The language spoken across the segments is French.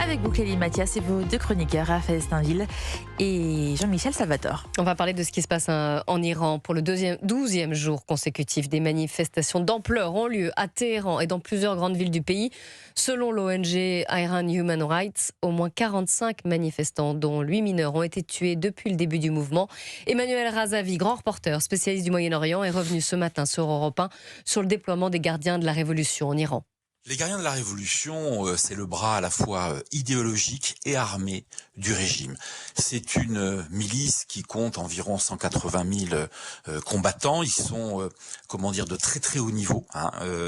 Avec vous, Clélie Mathias, et vos deux chroniqueurs, Raphaël Steinville et Jean-Michel Salvatore. On va parler de ce qui se passe en Iran. Pour le 12e jour consécutif, des manifestations d'ampleur ont lieu à Téhéran et dans plusieurs grandes villes du pays. Selon l'ONG Iran Human Rights, au moins 45 manifestants, dont 8 mineurs, ont été tués depuis le début du mouvement. Emmanuel Razavi, grand reporter, spécialiste du Moyen-Orient, est revenu ce matin sur Europe 1 sur le déploiement des gardiens de la révolution en Iran. Les gardiens de la Révolution, c'est le bras à la fois idéologique et armé du régime. C'est une milice qui compte environ 180 000 combattants. Ils sont, de très très haut niveau.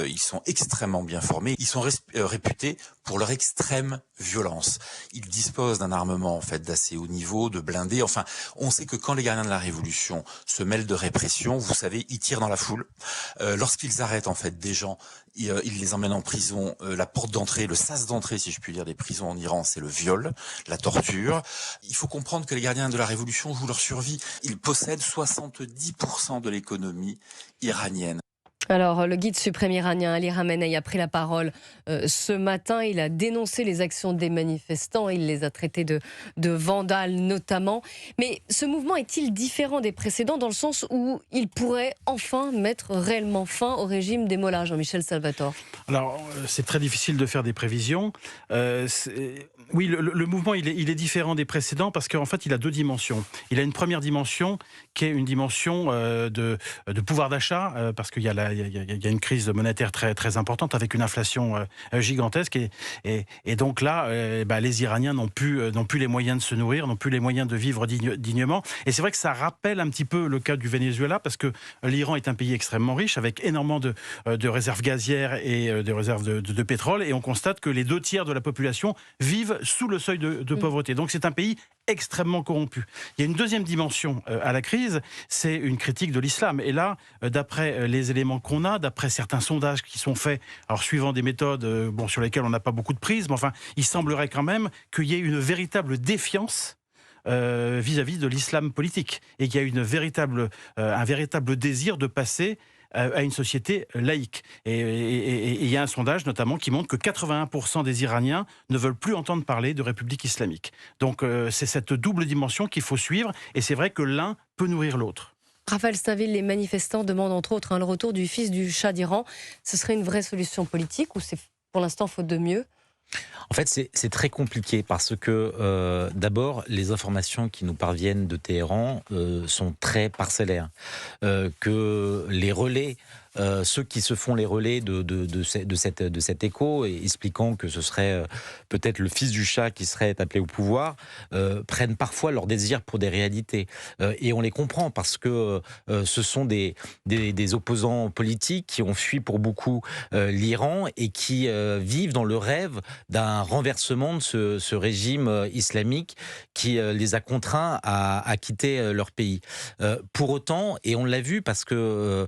Ils sont extrêmement bien formés. Ils sont réputés pour leur extrême violence. Ils disposent d'un armement en fait d'assez haut niveau, de blindés. Enfin, on sait que quand les gardiens de la Révolution se mêlent de répression, vous savez, ils tirent dans la foule. Lorsqu'ils arrêtent en fait des gens, ils les emmènent en prison. La porte d'entrée, le sas d'entrée, si je puis dire, des prisons en Iran, c'est le viol, la torture. Il faut comprendre que les gardiens de la Révolution jouent leur survie. Ils possèdent 70% de l'économie iranienne. Alors, le guide suprême iranien Ali Khamenei a pris la parole ce matin. Il a dénoncé les actions des manifestants. Il les a traités de vandales notamment. Mais ce mouvement est-il différent des précédents dans le sens où il pourrait enfin mettre réellement fin au régime des mollahs, Jean-Michel Salvatore? Alors, c'est très difficile de faire des prévisions. Oui, le mouvement, il est différent des précédents parce qu'en fait, il a deux dimensions. Il a une première dimension qui est une dimension de pouvoir d'achat parce qu'il y a une crise monétaire très, très importante avec une inflation gigantesque. Et donc là, les Iraniens n'ont plus les moyens de se nourrir, n'ont plus les moyens de vivre dignement. Et c'est vrai que ça rappelle un petit peu le cas du Venezuela parce que l'Iran est un pays extrêmement riche avec énormément de réserves gazières et de réserves de pétrole. Et on constate que les 2 tiers de la population vivent sous le seuil de pauvreté. Donc c'est un pays extrêmement corrompu. Il y a une deuxième dimension à la crise, c'est une critique de l'islam. Et là, d'après les éléments qu'on a, d'après certains sondages qui sont faits, alors suivant des méthodes sur lesquelles on n'a pas beaucoup de prise, mais enfin, il semblerait quand même qu'il y ait une véritable défiance vis-à-vis de l'islam politique et qu'il y a un véritable désir de passer à une société laïque. Et il y a un sondage notamment qui montre que 81% des Iraniens ne veulent plus entendre parler de République islamique. Donc c'est cette double dimension qu'il faut suivre et c'est vrai que l'un peut nourrir l'autre. Raphaël Steinville, les manifestants demandent entre autres le retour du fils du Shah d'Iran. Ce serait une vraie solution politique ou c'est pour l'instant faute de mieux ? En fait, c'est très compliqué parce que d'abord, les informations qui nous parviennent de Téhéran sont très parcellaires. Que les relais, ceux qui se font les relais de cet écho, et expliquant que ce serait peut-être le fils du Shah qui serait appelé au pouvoir, prennent parfois leur désir pour des réalités. Et on les comprend parce que ce sont des opposants politiques qui ont fui pour beaucoup l'Iran et qui vivent dans le rêve d'un renversement de ce régime islamique qui les a contraints à quitter leur pays. Pour autant, et on l'a vu parce que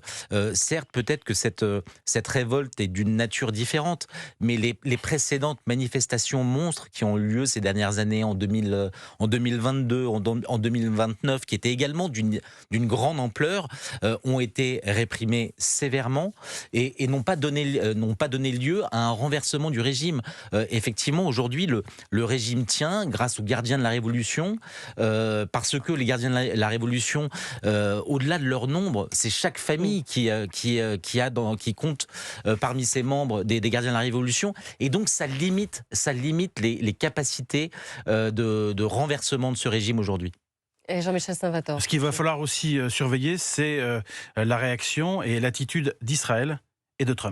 certes, peut-être que cette révolte est d'une nature différente, mais les précédentes manifestations monstres qui ont eu lieu ces dernières années, en 2022, en 2029, qui étaient également d'une grande ampleur, ont été réprimées sévèrement et n'ont pas donné lieu à un renversement du régime. Effectivement, aujourd'hui, le régime tient grâce aux gardiens de la Révolution, parce que les gardiens de la Révolution, au-delà de leur nombre, c'est chaque famille qui compte parmi ses membres des gardiens de la Révolution, et donc ça limite les capacités de renversement de ce régime aujourd'hui. Et Jean-Michel Salvatore. Ce qu'il va falloir aussi surveiller, c'est la réaction et l'attitude d'Israël et de Trump.